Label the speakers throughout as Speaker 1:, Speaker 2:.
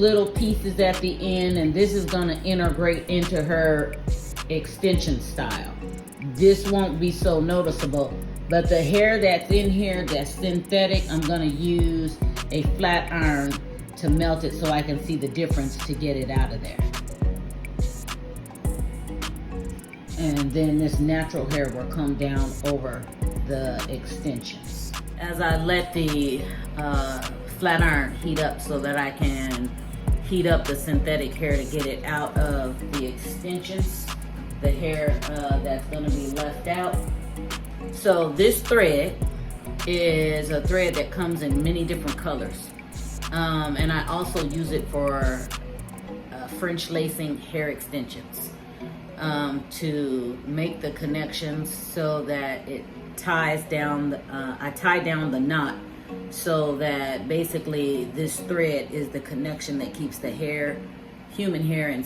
Speaker 1: little pieces at the end, and this is going to integrate into her extension style. This won't be so noticeable, but the hair that's in here that's synthetic, I'm going to use a flat iron to melt it so I can see the difference to get it out of there. And then this natural hair will come down over the extensions. As I let the flat iron heat up so that I can heat up the synthetic hair to get it out of the extensions, the hair that's going to be left out. So this thread is a thread that comes in many different colors. And I also use it for French lacing hair extensions. To make the connections so that it ties down, I tie down the knot so that basically this thread is the connection that keeps the hair, human hair and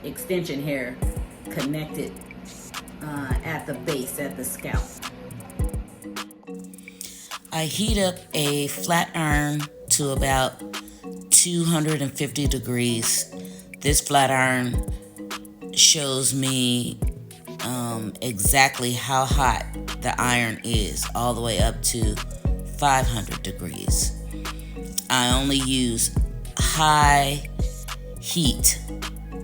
Speaker 1: extension hair connected at the base, at the scalp. I heat up a flat iron to about 250 degrees. This flat iron shows me exactly how hot the iron is, all the way up to 500 degrees. I only use high heat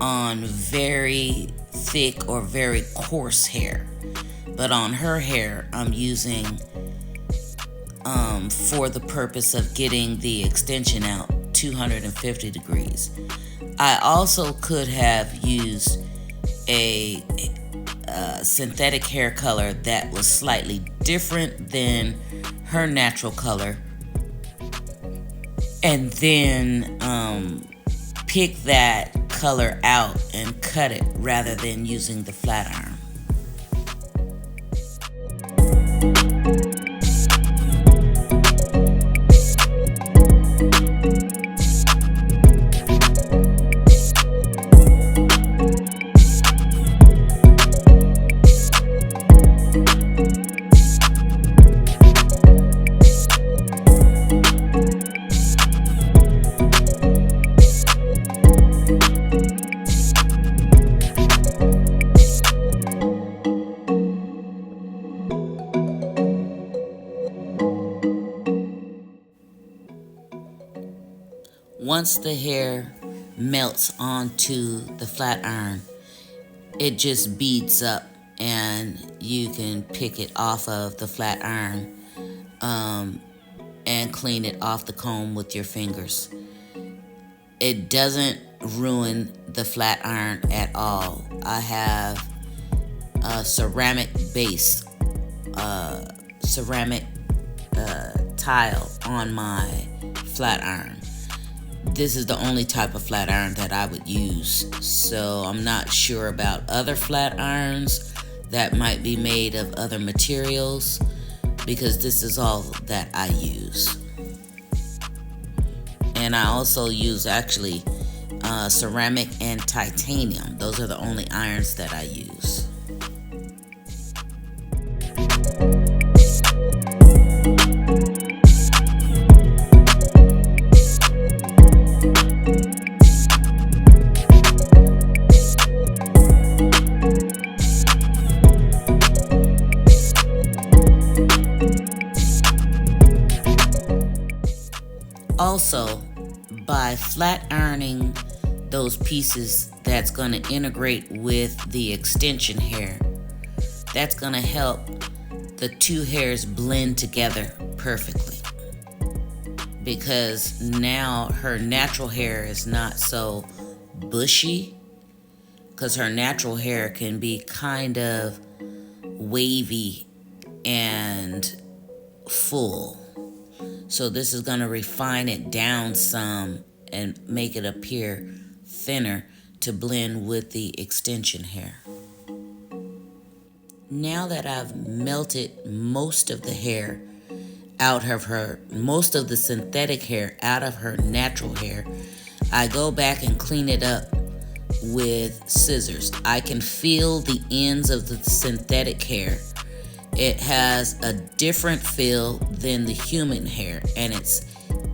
Speaker 1: on very thick or very coarse hair, but on her hair I'm using for the purpose of getting the extension out 250 degrees. I also could have used a synthetic hair color that was slightly different than her natural color, and then pick that color out and cut it rather than using the flat iron. Once the hair melts onto the flat iron, it just beads up and you can pick it off of the flat iron and clean it off the comb with your fingers. It doesn't ruin the flat iron at all. I have a ceramic base, ceramic tile on my flat iron. This is the only type of flat iron that I would use, so I'm not sure about other flat irons that might be made of other materials, because this is all that I use. And I also use actually ceramic and titanium. Those are the only irons that I use. Also, by flat ironing those pieces that's going to integrate with the extension hair, that's going to help the two hairs blend together perfectly. Because now her natural hair is not so bushy, because her natural hair can be kind of wavy and full. So this is going to refine it down some and make it appear thinner to blend with the extension hair. Now that I've melted most of the hair out of her, most of the synthetic hair out of her natural hair, I go back and clean it up with scissors. I can feel the ends of the synthetic hair. It has a different feel than the human hair, and it's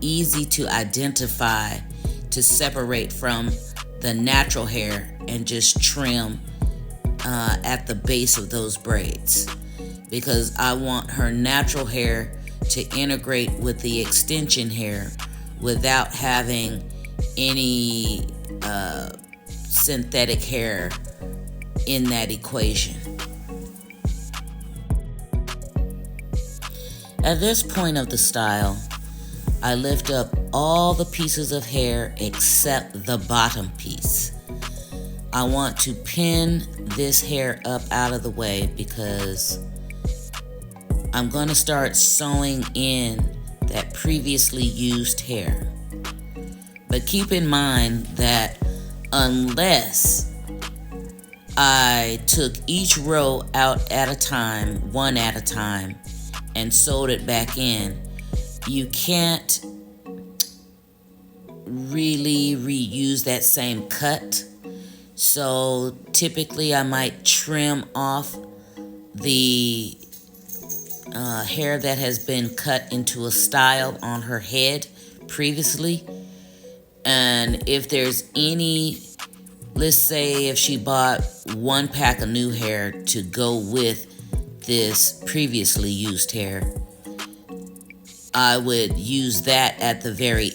Speaker 1: easy to identify to separate from the natural hair and just trim at the base of those braids, because I want her natural hair to integrate with the extension hair without having any synthetic hair in that equation. At this point of the style, I lift up all the pieces of hair except the bottom piece. I want to pin this hair up out of the way because I'm going to start sewing in that previously used hair. But keep in mind that unless I took each row out at a time, one at a time, and sewed it back in, you can't really reuse that same cut. So typically I might trim off the hair that has been cut into a style on her head previously. And if there's any, let's say if she bought one pack of new hair to go with this previously used hair, I would use that at the very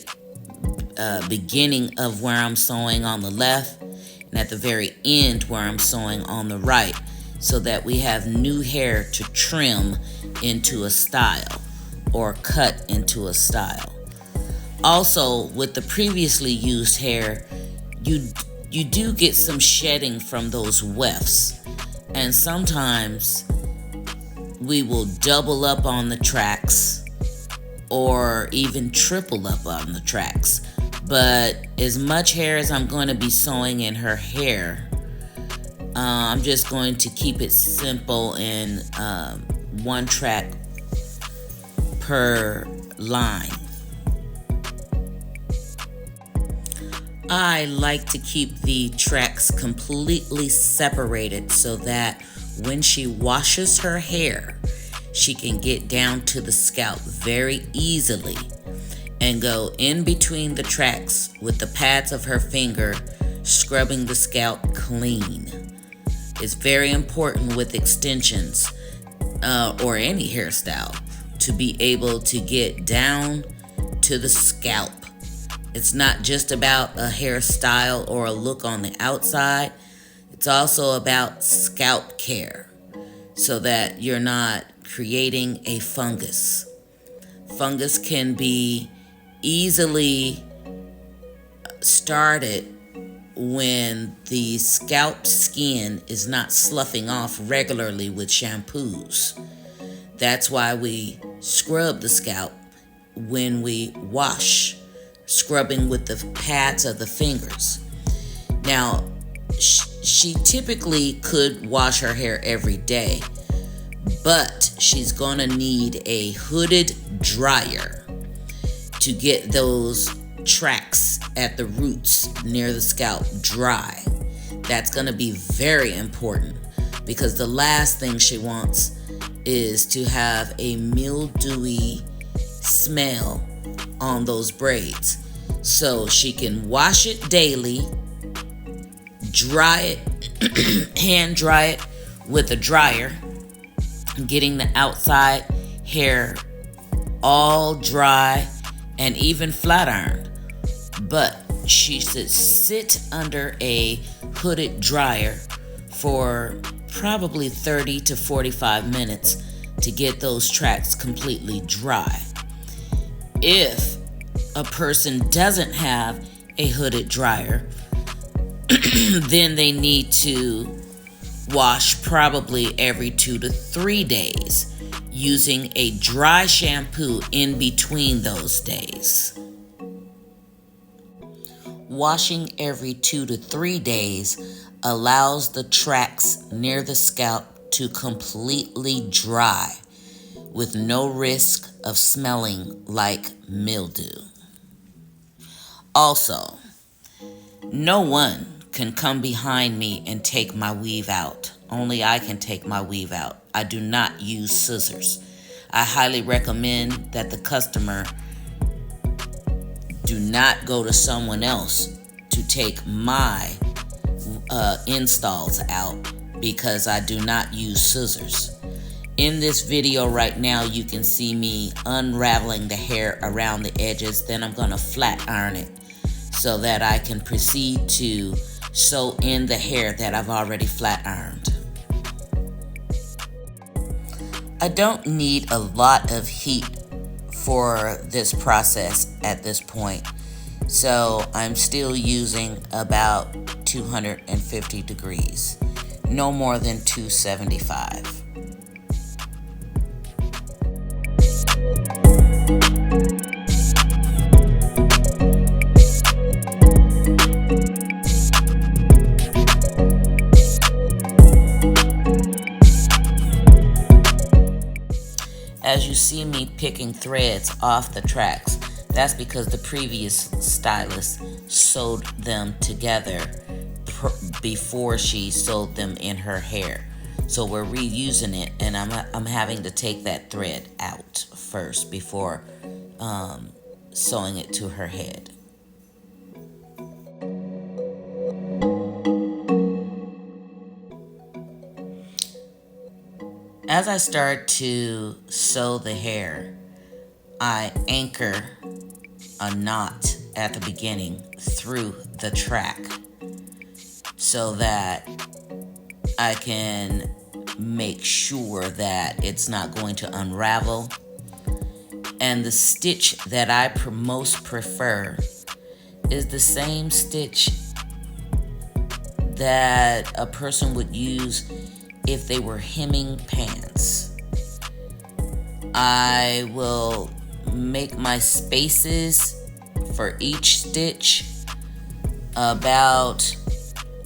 Speaker 1: beginning of where I'm sewing on the left and at the very end where I'm sewing on the right, so that we have new hair to trim into a style or cut into a style. Also, with the previously used hair, you do get some shedding from those wefts, and sometimes we will double up on the tracks or even triple up on the tracks. But as much hair as I'm going to be sewing in her hair, I'm just going to keep it simple in one track per line. I like to keep the tracks completely separated so that when she washes her hair, she can get down to the scalp very easily and go in between the tracks with the pads of her finger, scrubbing the scalp clean. It's very important with extensions or any hairstyle to be able to get down to the scalp. It's not just about a hairstyle or a look on the outside. It's also about scalp care so that you're not creating a fungus. Fungus can be easily started when the scalp skin is not sloughing off regularly with shampoos. That's why we scrub the scalp when we wash, scrubbing with the pads of the fingers. Now, she typically could wash her hair every day, but she's gonna need a hooded dryer to get those tracks at the roots near the scalp dry. That's gonna be very important because the last thing she wants is to have a mildewy smell on those braids. So she can wash it daily, dry it, hand dry it with a dryer, getting the outside hair all dry and even flat ironed. But she should sit under a hooded dryer for probably 30 to 45 minutes to get those tracks completely dry. If a person doesn't have a hooded dryer, then they need to wash probably every 2 to 3 days using a dry shampoo in between those days. Washing every 2 to 3 days allows the tracks near the scalp to completely dry with no risk of smelling like mildew. Also, no one can come behind me and take my weave out. Only I can take my weave out. I do not use scissors. I highly recommend that the customer do
Speaker 2: do not go to someone else to take my installs out, because I do not use scissors. In this video right now, you can see me unraveling the hair around the edges. Then I'm going to flat iron it so that I can proceed to sew in the hair that I've already flat ironed. I don't need a lot of heat for this process at this point, so I'm still using about 250 degrees, no more than 275. As you see me picking threads off the tracks, that's because the previous stylist sewed them together before she sewed them in her hair. So we're reusing it, and I'm having to take that thread out first before sewing it to her head. As I start to sew the hair, I anchor a knot at the beginning through the track so that I can make sure that it's not going to unravel. And the stitch that I most prefer is the same stitch that a person would use if they were hemming pants. I will make my spaces for each stitch about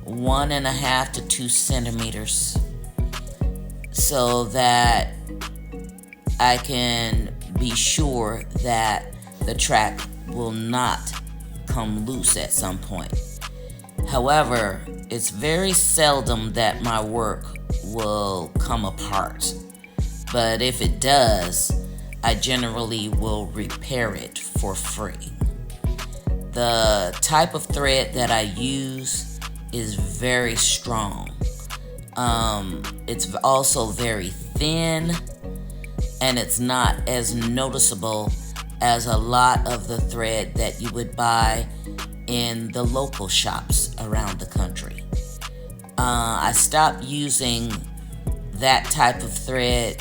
Speaker 2: 1.5 to 2 centimeters so that I can be sure that the track will not come loose at some point. However, it's very seldom that my work will come apart, but if it does, I generally will repair it for free. The type of thread that I use is very strong. It's also very thin, and it's not as noticeable as a lot of the thread that you would buy in the local shops around the country. I stopped using that type of thread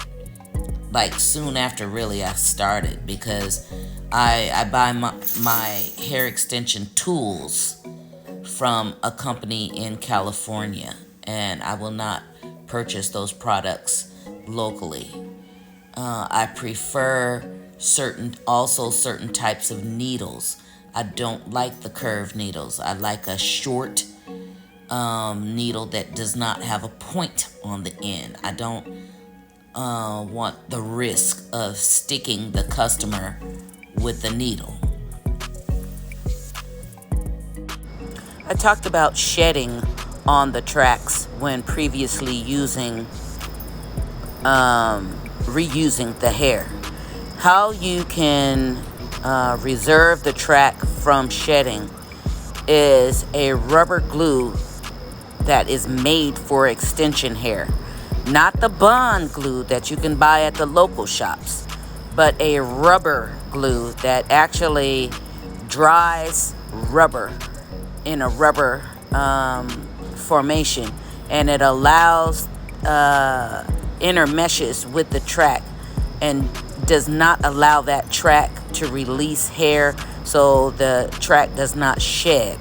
Speaker 2: like soon after really I started, because I buy my hair extension tools from a company in California, and I will not purchase those products locally. I prefer certain types of needles. I don't like the curved needles. I like a short needle that does not have a point on the end. I don't want the risk of sticking the customer with the needle. I talked about shedding on the tracks when previously reusing the hair. How you can reserve the track from shedding is a rubber glue that is made for extension hair. Not the bond glue that you can buy at the local shops, but a rubber glue that actually dries rubber in a rubber formation, and it allows intermeshes with the track and does not allow that track to release hair, so the track does not shed.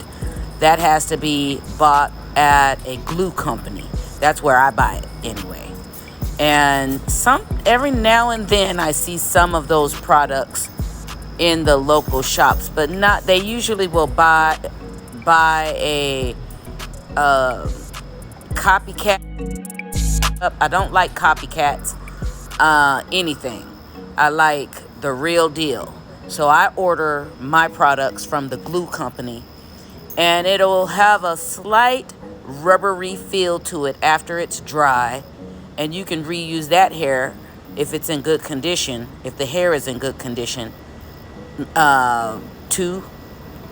Speaker 2: That has to be bought at a glue company. That's where I buy it anyway. And every now and then I see some of those products in the local shops, but not. They usually will buy a copycat. I don't like copycats. Anything. I like the real deal. So I order my products from the glue company, and it'll have a slight rubbery feel to it after it's dry, and you can reuse that hair if it's in good condition, if the hair is in good condition, 2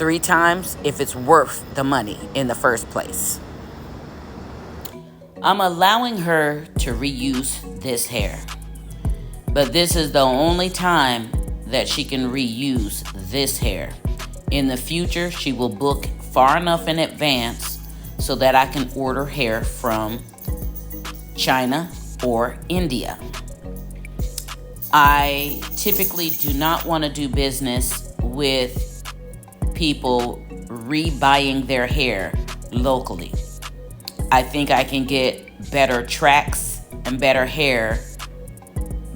Speaker 2: 3 times if it's worth the money in the first place. I'm allowing her to reuse this hair, but this is the only time that she can reuse this hair. In the future, she will book far enough in advance so that I can order hair from China or India. I typically do not want to do business with people rebuying their hair locally. I think I can get better tracks and better hair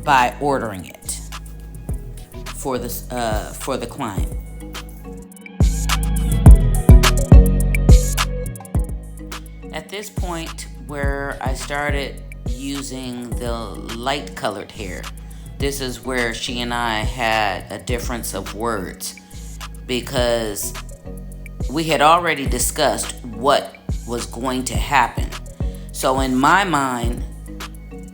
Speaker 2: by ordering it for the client. At this point where I started using the light colored hair, this is where she and I had a difference of words, because we had already discussed what was going to happen. So in my mind,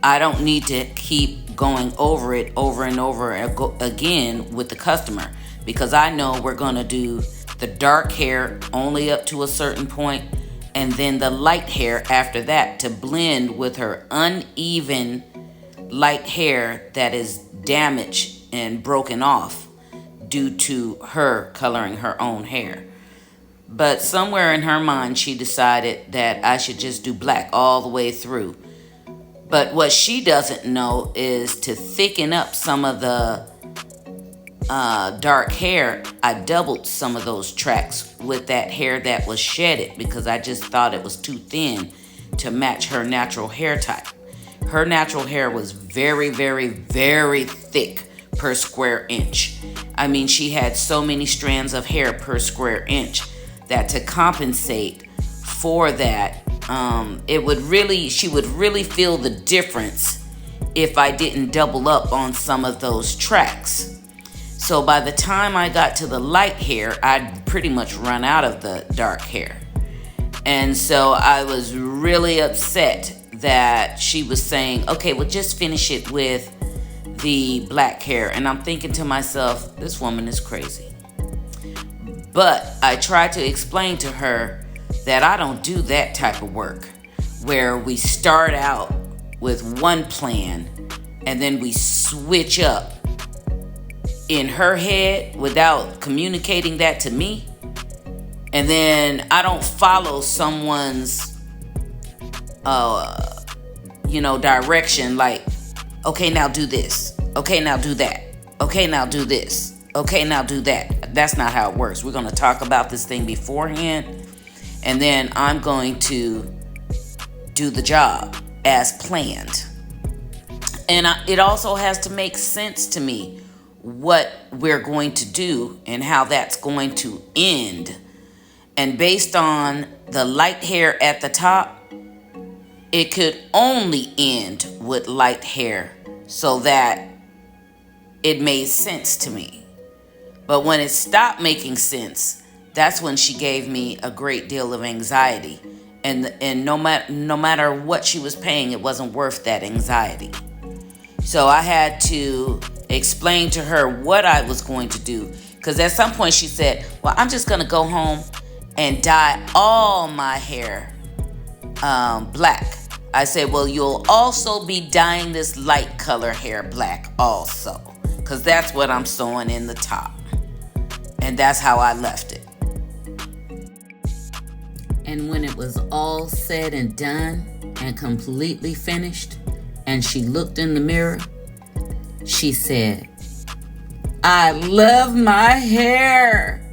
Speaker 2: I don't need to keep going over it over and over again with the customer, because I know we're going to do the dark hair only up to a certain point, and then the light hair after that to blend with her uneven light hair that is damaged and broken off due to her coloring her own hair. But somewhere in her mind, she decided that I should just do black all the way through. But what she doesn't know is to thicken up some of the dark hair, I doubled some of those tracks with that hair that was shedded, because I just thought it was too thin to match her natural hair type. Her natural hair was very, very, very thick per square inch. I mean, she had so many strands of hair per square inch that to compensate for that, she would really feel the difference if I didn't double up on some of those tracks. So by the time I got to the light hair, I'd pretty much run out of the dark hair. And so I was really upset that she was saying, okay, well, just finish it with the black hair. And I'm thinking to myself, this woman is crazy. But I tried to explain to her that I don't do that type of work where we start out with one plan and then we switch up in her head without communicating that to me. And then I don't follow someone's direction, like, okay, now do this. Okay, now do that. Okay, now do this. Okay, now do that. That's not how it works. We're going to talk about this thing beforehand, and then I'm going to do the job as planned. And it also has to make sense to me what we're going to do and how that's going to end. And based on the light hair at the top, it could only end with light hair so that it made sense to me. But when it stopped making sense, that's when she gave me a great deal of anxiety. And no matter what she was paying, it wasn't worth that anxiety. So I had to explain to her what I was going to do. Because at some point she said, well, I'm just going to go home and dye all my hair black. I said, well, you'll also be dyeing this light color hair black also, because that's what I'm sewing in the top. And that's how I left it. And when it was all said and done and completely finished, and she looked in the mirror, she said, I love my hair.